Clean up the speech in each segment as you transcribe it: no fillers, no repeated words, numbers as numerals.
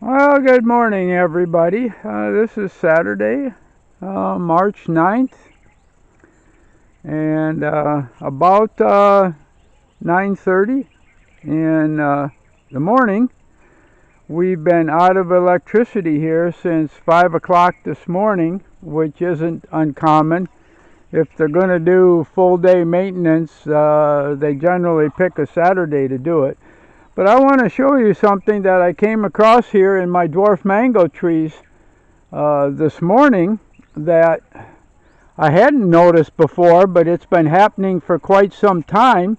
Well, good morning, everybody. This is Saturday, March 9th, and about 9:30 in the morning. We've been out of electricity here since 5 o'clock this morning, which isn't uncommon. If they're going to do full-day maintenance, they generally pick a Saturday to do it. But I want to show you something that I came across here in my dwarf mango trees this morning that I hadn't noticed before, but it's been happening for quite some time.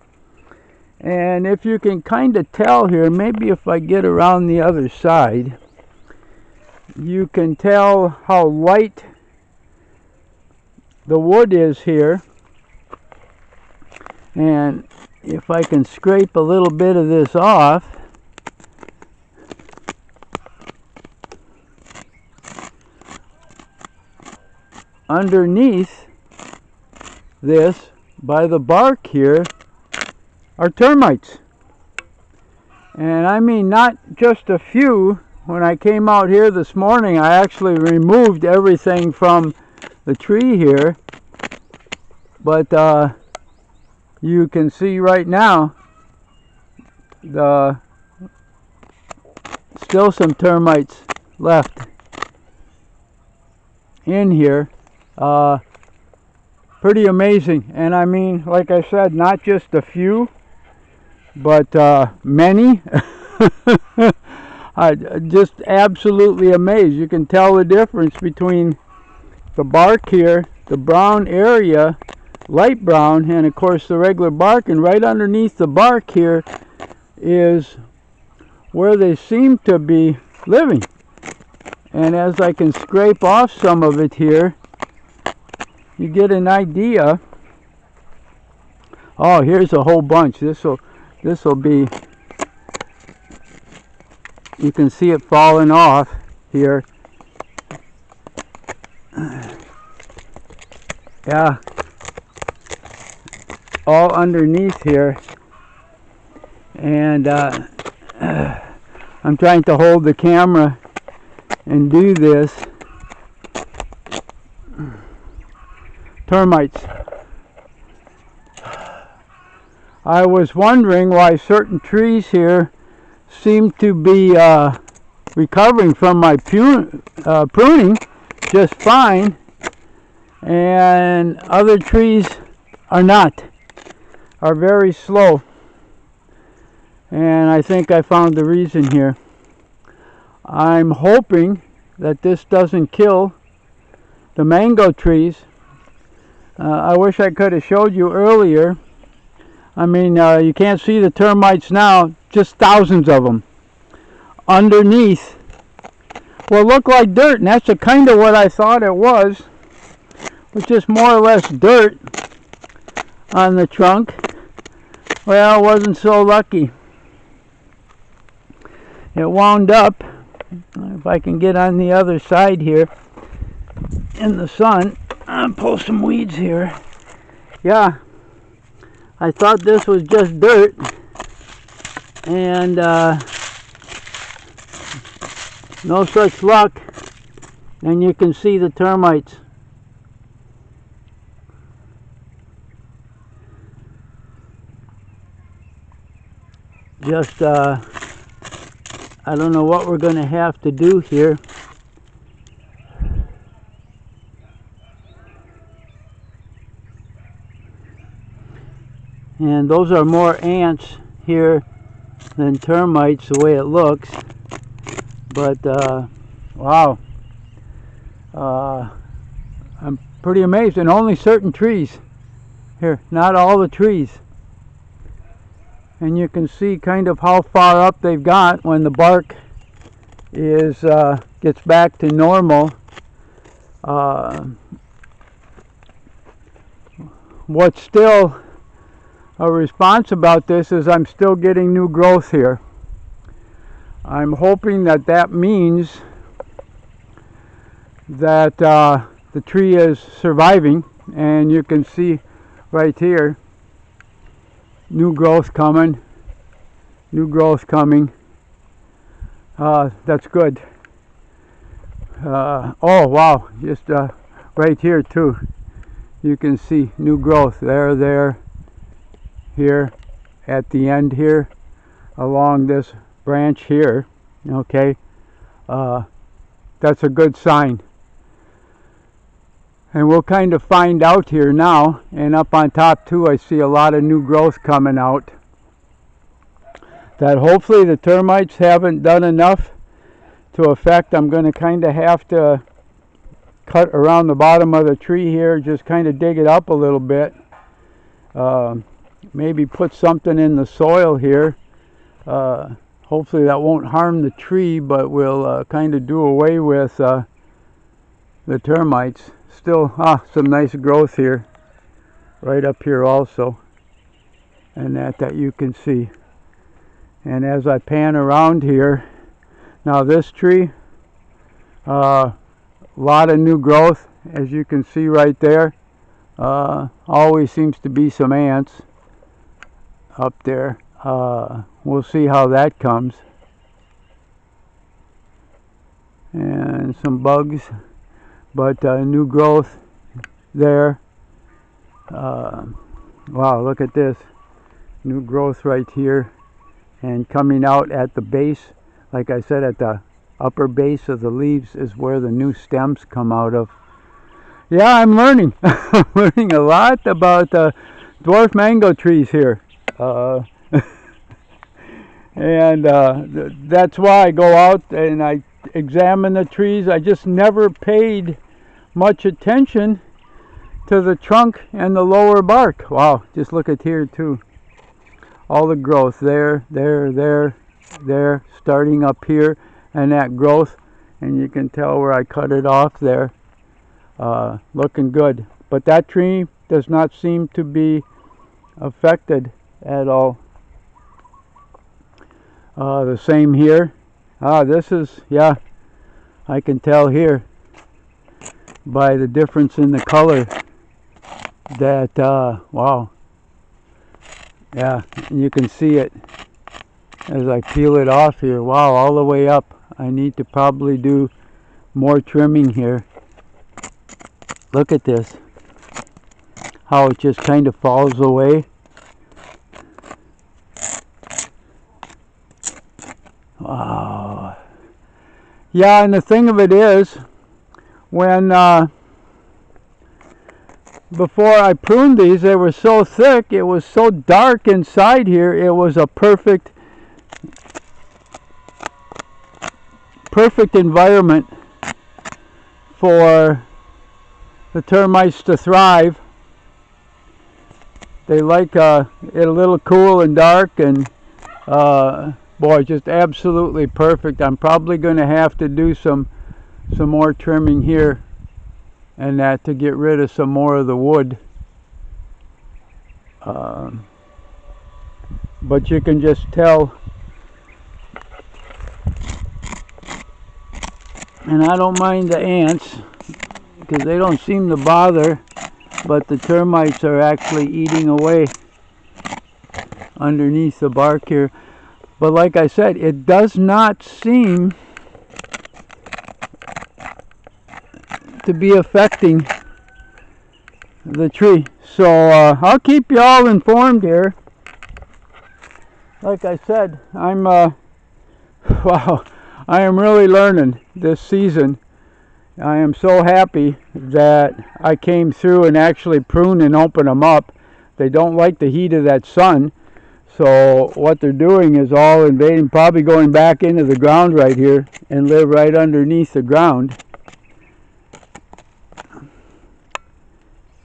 And if you can kind of tell here, maybe if I get around the other side, you can tell how light the wood is here. And if I can scrape a little bit of this off, underneath this, by the bark here, are termites. And I mean not just a few. When I came out here this morning, I actually removed everything from the tree here. But you can see right now still some termites left in here. Pretty amazing. And I mean, like I said, not just a few, but many. I'm just absolutely amazed. You can tell the difference between the bark here, the brown area, light brown, and of course the regular bark, and right underneath the bark here is where they seem to be living. And as I can scrape off some of it here, you get an idea. Oh, here's a whole bunch. This'll be, you can see it falling off here. Yeah, all underneath here. And I'm trying to hold the camera and do this. Termites. I was wondering why certain trees here seem to be recovering from my pruning just fine, and other trees are not, are very slow. And I think I found the reason here. I'm hoping that this doesn't kill the mango trees. I wish I could have showed you earlier. I mean, you can't see the termites now, just thousands of them underneath what look like dirt, and that's kind of what I thought it was just more or less dirt on the trunk. Well, wasn't so lucky. It wound up, if I can get on the other side here in the sun, I'll pull some weeds here. Yeah, I thought this was just dirt, and no such luck. And you can see the termites. Just I don't know what we're going to have to do here. And those are more ants here than termites, the way it looks. But wow, I'm pretty amazed. And only certain trees here, not all the trees. And you can see kind of how far up they've got when the bark is gets back to normal. What's still a response about this is I'm still getting new growth here. I'm hoping that that means that the tree is surviving, and you can see right here new growth coming, new growth coming. That's good. Oh wow, just right here too. You can see new growth there, here, at the end here, along this branch here. Okay, that's a good sign. And we'll kind of find out here now. And up on top too, I see a lot of new growth coming out. That hopefully the termites haven't done enough to affect. I'm going to kind of have to cut around the bottom of the tree here, just kind of dig it up a little bit. Maybe put something in the soil here. Hopefully that won't harm the tree, but will kind of do away with the termites. Still, some nice growth here, right up here also, and that you can see. And as I pan around here, now this tree, lot of new growth, as you can see right there. Always seems to be some ants up there. We'll see how that comes. And some bugs, but new growth there. Wow, look at this. New growth right here. And coming out at the base, like I said, at the upper base of the leaves is where the new stems come out of. Yeah, I'm learning. I'm learning a lot about dwarf mango trees here. And that's why I go out and I examine the trees. I just never paid much attention to the trunk and the lower bark. Wow, just look at here too. All the growth there, starting up here, and that growth, and you can tell where I cut it off there. Looking good. But that tree does not seem to be affected at all. The same here. This is, yeah, I can tell here by the difference in the color that, wow. Yeah, you can see it as I peel it off here. Wow, all the way up. I need to probably do more trimming here. Look at this. How it just kind of falls away. Wow. Yeah, and the thing of it is, when before I pruned these, they were so thick, it was so dark inside here, it was a perfect environment for the termites to thrive. They like it a little cool and dark, and boy, just absolutely perfect. I'm probably going to have to do some more trimming here and that to get rid of some more of the wood. But you can just tell, and I don't mind the ants because they don't seem to bother, but the termites are actually eating away underneath the bark here. But like I said, it does not seem to be affecting the tree. So I'll keep you all informed here. Like I said, I'm wow, I am really learning this season. I am so happy that I came through and actually pruned and opened them up. They don't like the heat of that sun. So what they're doing is all invading, probably going back into the ground right here and live right underneath the ground.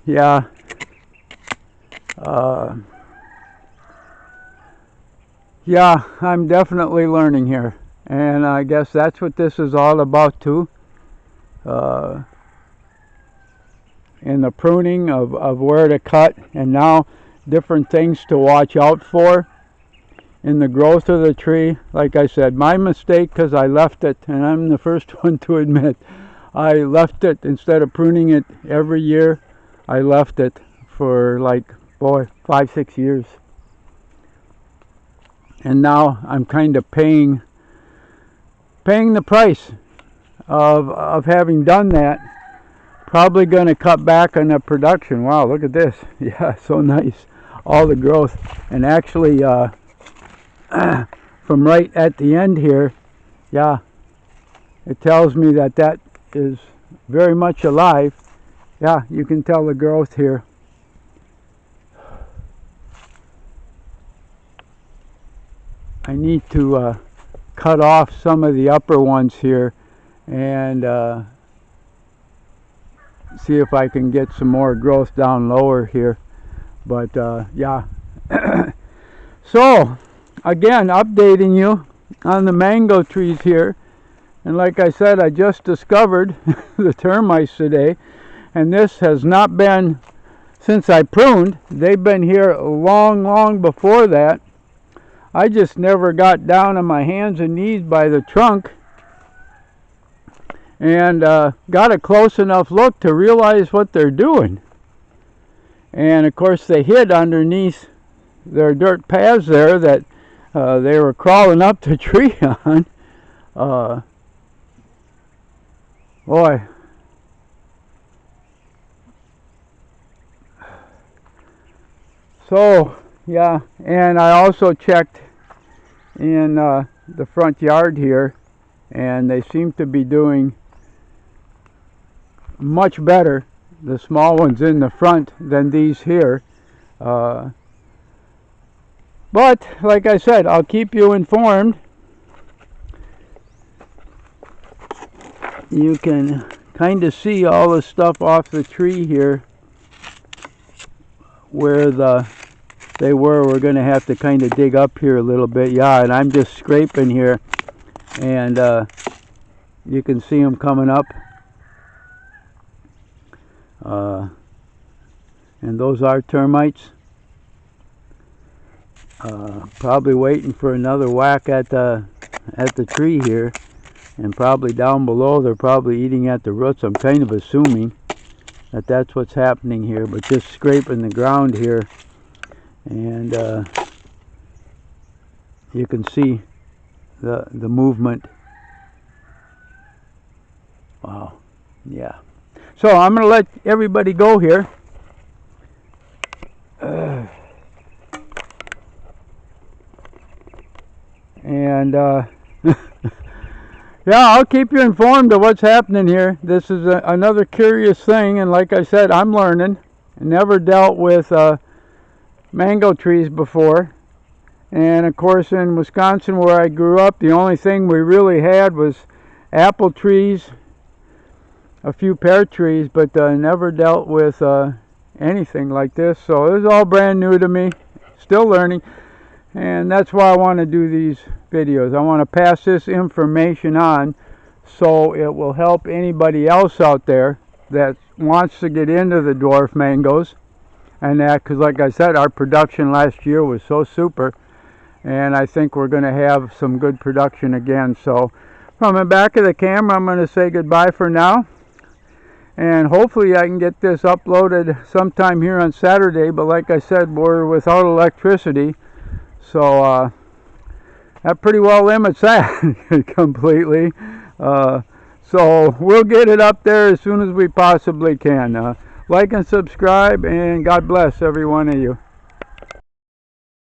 Yeah. Yeah, I'm definitely learning here. And I guess that's what this is all about too. In the pruning of where to cut, and now different things to watch out for in the growth of the tree. Like I said, my mistake, because I left it, and I'm the first one to admit, I left it instead of pruning it every year. I left it for like, boy, 5-6 years. And now I'm kind of paying paying the price of having done that. Probably going to cut back on the production. Wow, look at this. Yeah, so nice. All the growth. And actually, from right at the end here, yeah, it tells me that that is very much alive. Yeah, you can tell the growth here. I need to cut off some of the upper ones here and see if I can get some more growth down lower here. But yeah. So again, updating you on the mango trees here. And like I said, I just discovered the termites today, and this has not been since I pruned. They've been here long before that. I just never got down on my hands and knees by the trunk and got a close enough look to realize what they're doing. And of course they hid underneath their dirt paths there that they were crawling up the tree on. Boy. So yeah, and I also checked in the front yard here, and they seem to be doing much better, the small ones in the front, than these here. But like I said, I'll keep you informed. You can kind of see all the stuff off the tree here where they were. We're going to have to kind of dig up here a little bit. Yeah, and I'm just scraping here, and you can see them coming up. And those are termites. Probably waiting for another whack at the tree here, and probably down below they're probably eating at the roots. I'm kind of assuming that that's what's happening here, but just scraping the ground here, and you can see the movement. Wow, yeah. So I'm going to let everybody go here. And yeah, I'll keep you informed of what's happening here. This is another curious thing, and like I said, I'm learning. I never dealt with mango trees before. And of course in Wisconsin where I grew up, the only thing we really had was apple trees, a few pear trees, but never dealt with anything like this. So it was all brand new to me, still learning, and that's why I want to do these videos. I want to pass this information on so it will help anybody else out there that wants to get into the dwarf mangoes, and that, because like I said, our production last year was so super, and I think we're going to have some good production again. So from the back of the camera, I'm going to say goodbye for now. And hopefully I can get this uploaded sometime here on Saturday. But like I said, we're without electricity. So that pretty well limits that completely. So we'll get it up there as soon as we possibly can. Like and subscribe, and God bless every one of you.